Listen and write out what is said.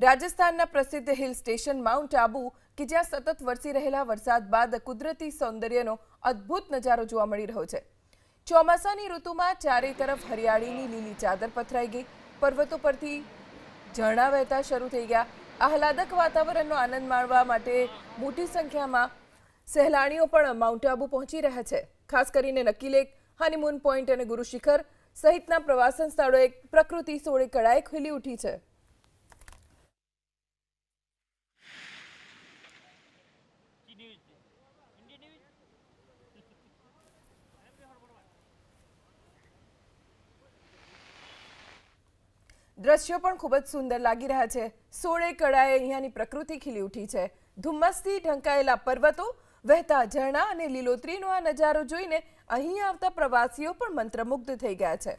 રાજસ્થાનના પ્રસિદ્ધ hill station mount Abu કે જ્યાં સતત વરસી રહેલા વરસાદ બાદ કુદરતી સૌંદર્યનો અદ્ભુત નજારો જોવા મળી રહ્યો છે। ચોમાસાની ઋતુમાં ચારે તરફ હરિયાળીની લીલી ચાદર પથરાઈ ગઈ, પર્વતો પરથી ઝરણા વહેતા શરૂ થઈ ગયા। આહલાદક વાતાવરણનો આનંદ માણવા માટે મોટી સંખ્યામાં સહેલાણીઓ પણ માઉન્ટ આબુ પહોંચી રહ્યા છે। ખાસ કરીને નક્કી લેક, હનીમૂન પોઈન્ટ અને ગુરુ શિખર સહિતના પ્રવાસન સ્થળોએ પ્રકૃતિ સોળે કળાએ ખીલી ઉઠી છે। દ્રશ્યો પણ ખૂબ જ સુંદર લાગી રહ્યા છે। સોળે કળાએ અહીંયાની પ્રકૃતિ ખીલી ઉઠી છે। ધુમ્મસથી ઢંકાયેલા પર્વતો, વહેતા ઝરણા અને લીલોતરીનો આ નજારો જોઈને અહીં આવતા પ્રવાસીઓ પણ મંત્રમુગ્ધ થઈ ગયા છે।